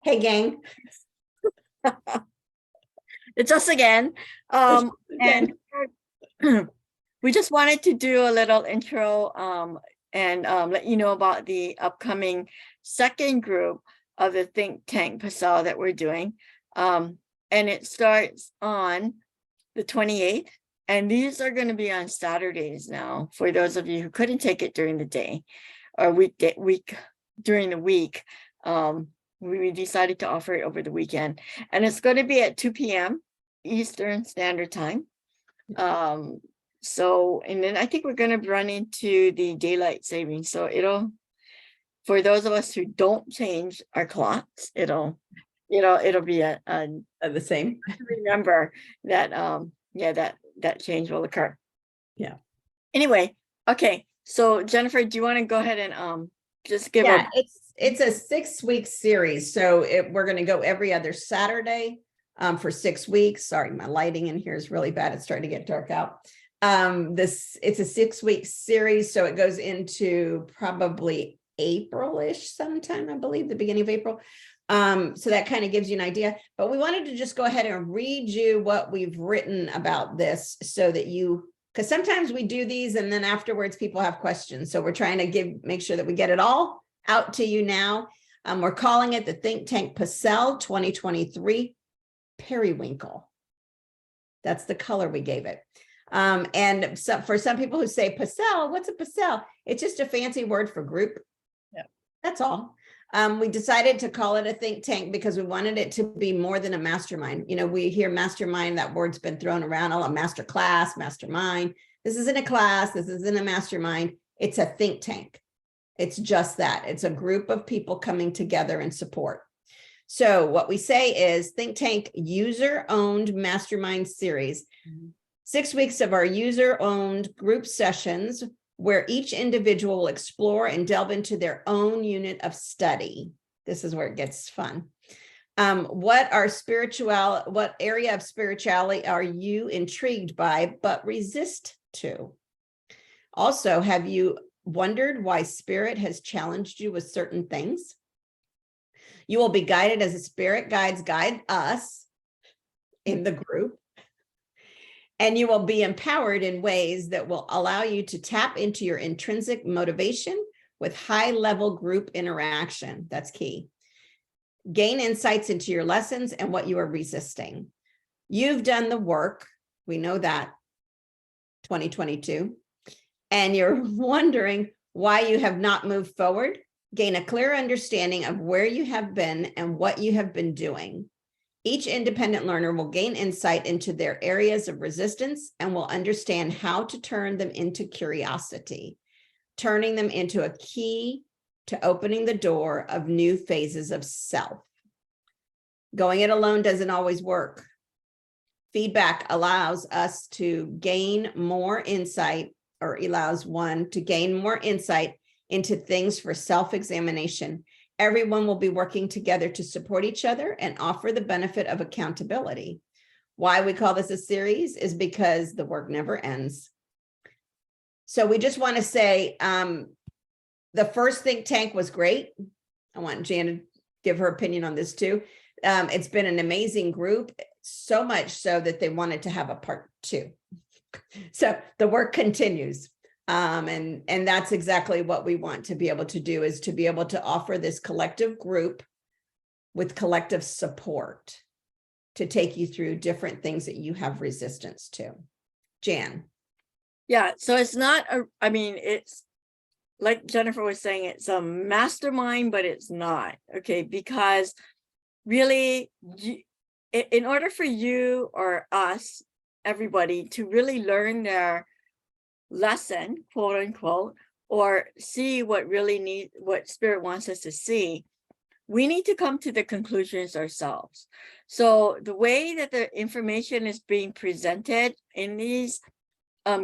Hey, gang. It's us again. And we just wanted to do a little intro and let you know about the upcoming second group of the Think Tank Passel that we're doing. And it starts on the 28th. And these are going to be on Saturdays now for those of you who couldn't take it during the day or during the week. We decided to offer it over the weekend, and it's going to be at 2 p.m. Eastern Standard Time. So, and then I think we're going to run into the daylight savings. So it'll, for those of us who don't change our clocks, it'll be The same. remember that, that change will occur. Yeah. Anyway, okay. So Jennifer, do you want to go ahead and just give it's a 6-week series. So we're going to go every other Saturday for 6 weeks. Sorry, my lighting in here is really bad. It's starting to get dark out. It's a 6-week series. So it goes into probably April-ish sometime, I believe, the beginning of April. So that kind of gives you an idea, but we wanted to just go ahead and read you what we've written about this so that because sometimes we do these and then afterwards people have questions. So we're trying to make sure that we get it all out to you now. We're calling it the Think Tank Passel 2023 Periwinkle. That's the color we gave it. And so for some people who say Passel, what's a Passel? It's just a fancy word for group. Yeah. That's all. We decided to call it a think tank because we wanted it to be more than a mastermind. You know, we hear mastermind, that word's been thrown around a lot, master class, mastermind. This isn't a class. This isn't a mastermind. It's a think tank. It's just that. It's a group of people coming together in support. So what we say is Think Tank user-owned mastermind series. 6 weeks of our user-owned group sessions where each individual will explore and delve into their own unit of study. This is where it gets fun. What area of spirituality are you intrigued by but resist to? Also, have you wondered why spirit has challenged you with certain things? You will be guided as a spirit guide us in the group. And you will be empowered in ways that will allow you to tap into your intrinsic motivation with high-level group interaction. That's key. Gain insights into your lessons and what you are resisting. You've done the work. We know that, 2022. And you're wondering why you have not moved forward. Gain a clear understanding of where you have been and what you have been doing. Each independent learner will gain insight into their areas of resistance and will understand how to turn them into curiosity, turning them into a key to opening the door of new phases of self. Going it alone doesn't always work. Feedback allows us to gain more insight, or allows one to gain more insight into things for self-examination. Everyone will be working together to support each other and offer the benefit of accountability. Why we call this a series is because the work never ends. So we just want to say the first think tank was great. I want Jan to give her opinion on this too. It's been an amazing group, so much so that they wanted to have a part 2. So the work continues. And that's exactly what we want to be able to do, is to be able to offer this collective group with collective support to take you through different things that you have resistance to. Jan. Yeah, so it's not it's like Jennifer was saying, it's a mastermind, but it's not, okay, because really, in order for you or us, everybody, to really learn their lesson, quote unquote, or see what spirit wants us to see, we need to come to the conclusions ourselves. So the way that the information is being presented in these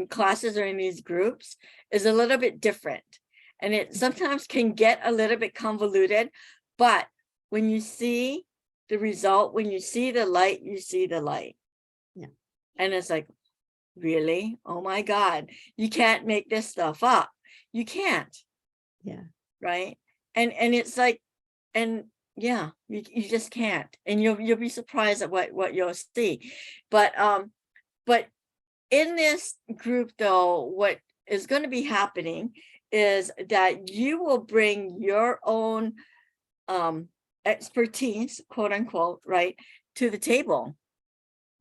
classes or in these groups is a little bit different, and it sometimes can get a little bit convoluted, but when you see the result, when you see the light, you see the light. Yeah. And it's like, really? Oh my God, you can't make this stuff up. You can't. Yeah. Right. And it's like, and yeah, you just can't, and you'll be surprised at what you'll see. But in this group though, what is going to be happening is that you will bring your own expertise, quote unquote, right, to the table.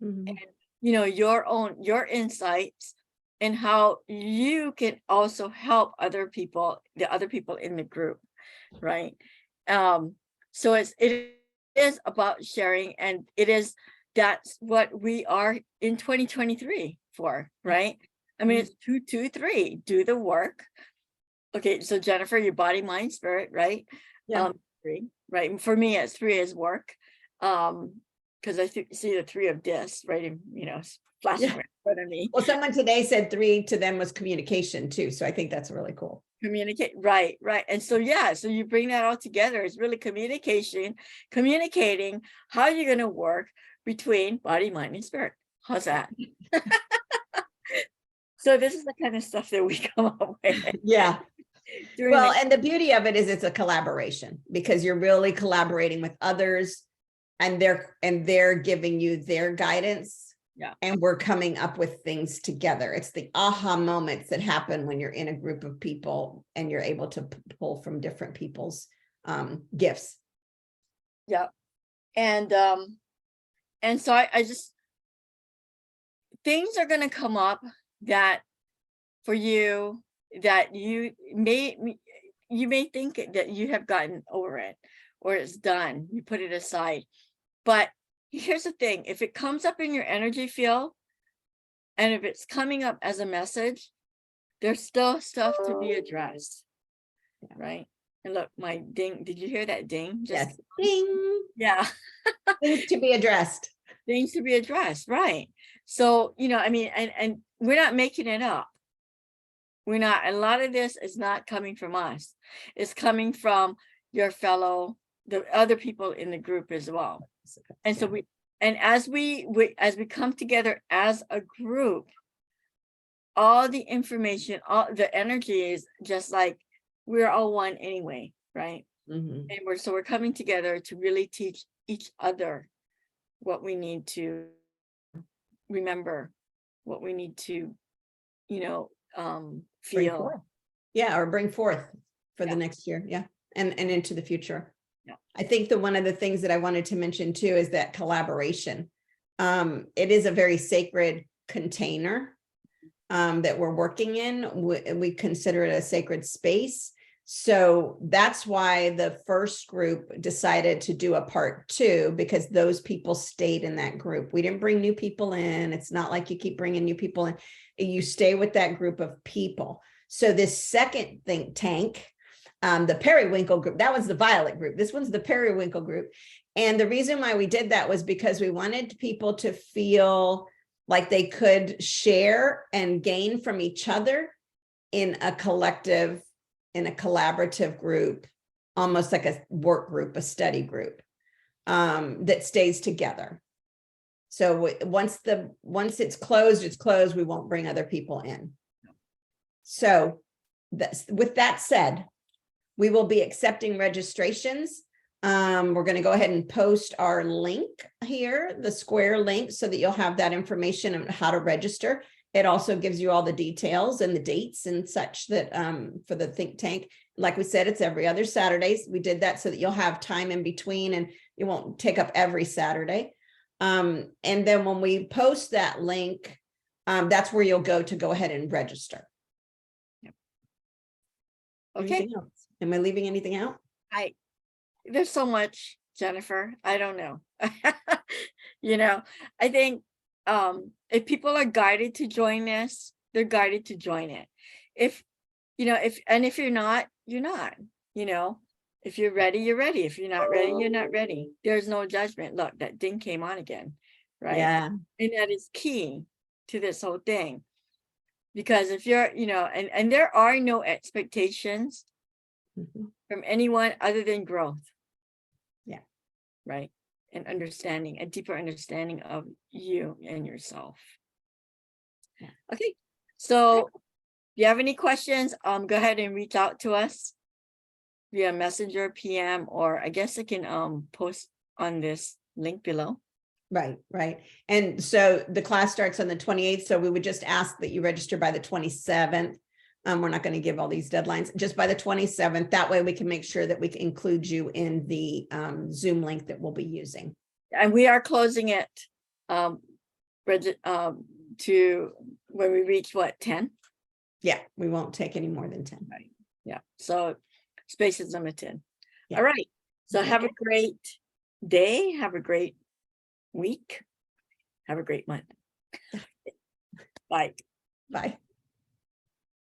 Mhm. Your insights and how you can also help the other people in the group, right? So it is about sharing, and that's what we are in 2023 for, right? I mean, it's 223, do the work. Okay, so Jennifer, your body, mind, spirit, right? Yeah. 3, right? And for me, it's 3 is work. Because I see the 3 of discs, right? And flashing Yeah. right in front of me. Well, someone today said 3 to them was communication too. So I think that's really cool. Communicate, right. And so, yeah, so you bring that all together. It's really communicating how you're going to work between body, mind, and spirit. How's that? So this is the kind of stuff that we come up with. Yeah. Well, And the beauty of it is it's a collaboration, because you're really collaborating with others, and they're giving you their guidance. Yeah. And we're coming up with things together. It's the aha moments that happen when you're in a group of people and you're able to pull from different people's gifts. Yeah. And so I just, things are going to come up that for you, that you may think that you have gotten over it, or it's done, you put it aside. But here's the thing, if it comes up in your energy field, and if it's coming up as a message, there's still stuff to be addressed. Right? And look, my ding, did you hear that ding? Yes. Ding. Yeah. Things to be addressed. Things to be addressed, right? So, I mean, and we're not making it up. We're not, a lot of this is not coming from us. It's coming from the other people in the group as well. And so as we come together as a group, all the information, all the energy is just like we're all one anyway, right? Mm-hmm. And we're coming together to really teach each other what we need to remember, what we need to, feel. Yeah, or bring forth for the next year. Yeah. And into the future. Yeah. I think one of the things that I wanted to mention too is that collaboration. It is a very sacred container that we're working in. We consider it a sacred space. So that's why the first group decided to do a part 2, because those people stayed in that group. We didn't bring new people in. It's not like you keep bringing new people in. You stay with that group of people. So this second think tank, the periwinkle group, that was the violet group. This one's the periwinkle group. And the reason why we did that was because we wanted people to feel like they could share and gain from each other in a collaborative group, almost like a work group, a study group that stays together. So once it's closed, we won't bring other people in. So with that said, we will be accepting registrations. We're going to go ahead and post our link here, the square link, so that you'll have that information on how to register. It also gives you all the details and the dates and such that for the think tank. Like we said, it's every other Saturdays. We did that so that you'll have time in between and you won't take up every Saturday. And then when we post that link, that's where you'll go ahead and register. Yep. Okay. Anything else? Am I leaving anything out? There's so much, Jennifer. I don't know. I think if people are guided to join this, they're guided to join it. If you're not, you're not. If you're ready, you're ready. If you're not ready, you're not ready. There's no judgment. Look, that ding came on again, right? Yeah. And that is key to this whole thing. Because if you're, and there are no expectations from anyone other than growth. Yeah. Right. And understanding, a deeper understanding of you and yourself. Yeah. Okay. So if you have any questions, go ahead and reach out to us. via Messenger, PM, or I guess I can post on this link below. Right, right. And so the class starts on the 28th. So we would just ask that you register by the 27th. We're not going to give all these deadlines, just by the 27th. That way we can make sure that we can include you in the Zoom link that we'll be using. And we are closing it to when we reach what, 10? Yeah, we won't take any more than 10. Right. Yeah, so space is limited. Yeah. All right, so Okay. have a great day, have a great week, have a great month. Bye. Bye.